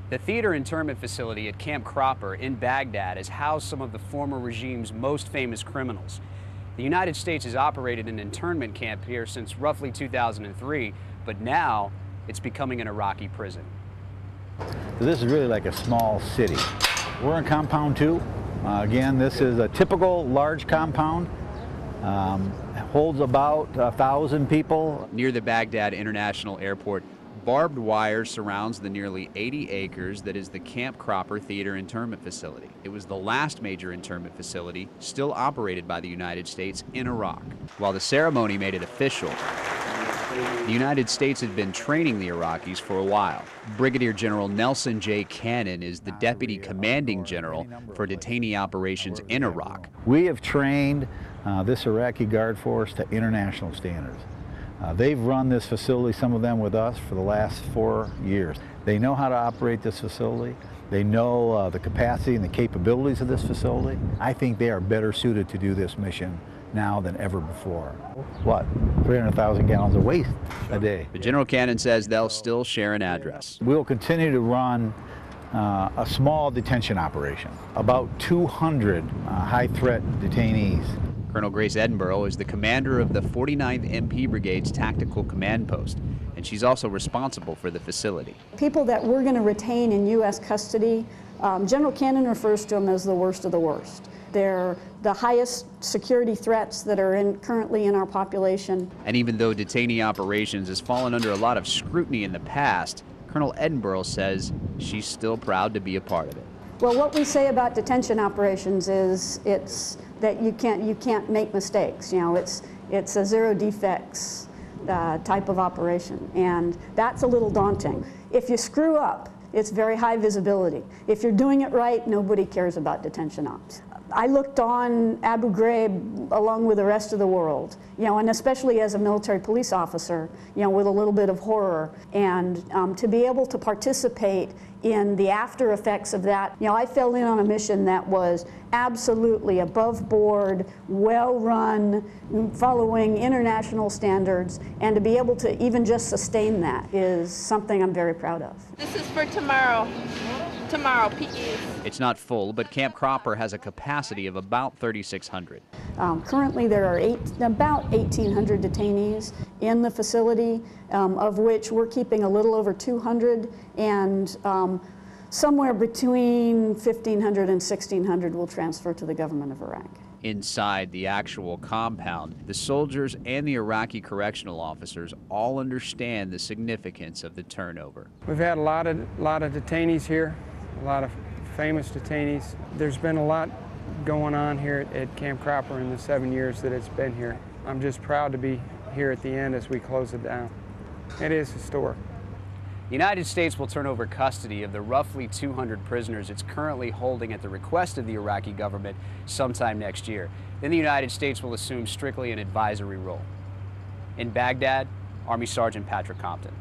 The theater internment facility at Camp Cropper in Baghdad has housed some of the former regime's most famous criminals. The United States has operated an internment camp here since roughly 2003, but now it's becoming an Iraqi prison. This is really like a small city. We're in Compound 2. Again, this is a typical large compound. Holds about 1,000 people. Near the Baghdad International Airport, barbed wire surrounds the nearly 80 acres that is the Camp Cropper Theater Internment Facility. It was the last major internment facility still operated by the United States in Iraq. While the ceremony made it official, the United States had been training the Iraqis for a while. Brigadier General Nelson J. Cannon is the Deputy Commanding General for detainee operations in Iraq. We have trained this Iraqi Guard Force to international standards. They've run this facility, some of them with us, for the last 4 years. They know how to operate this facility. They know the capacity and the capabilities of this facility. I think they are better suited to do this mission now than ever before. What? 300,000 gallons of waste a day. But General Cannon says they'll still share an address. We'll continue to run a small detention operation, about 200 high-threat detainees. Colonel Grace Edinboro is the commander of the 49th MP Brigade's Tactical Command Post, and she's also responsible for the facility. People that we're going to retain in U.S. custody, General Cannon refers to them as the worst of the worst. They're the highest security threats that are currently in our population. And even though detainee operations has fallen under a lot of scrutiny in the past, Colonel Edinboro says she's still proud to be a part of it. Well, what we say about detention operations is it's that you can't make mistakes. You know, it's a zero defects type of operation, and that's a little daunting. If you screw up, it's very high visibility. If you're doing it right, nobody cares about detention ops. I looked on Abu Ghraib along with the rest of the world, you know, and especially as a military police officer, you know, with a little bit of horror, and to be able to participate in the after effects of that. You know, I fell in on a mission that was absolutely above board, well run, following international standards, and to be able to even just sustain that is something I'm very proud of. This is for tomorrow. Tomorrow, PE. It's not full, but Camp Cropper has a capacity of about 3,600. Currently, there are about 1,800 detainees in the facility, of which we're keeping a little over 200, and somewhere between 1,500 and 1,600 will transfer to the government of Iraq. Inside the actual compound, the soldiers and the Iraqi correctional officers all understand the significance of the turnover. We've had a lot of detainees here, a lot of famous detainees. There's been a lot going on here at Camp Cropper in the 7 years that it's been here. I'm just proud to be here at the end as we close it down. It is historic. The United States will turn over custody of the roughly 200 prisoners it's currently holding at the request of the Iraqi government sometime next year. Then the United States will assume strictly an advisory role. In Baghdad, Army Sergeant Patrick Compton.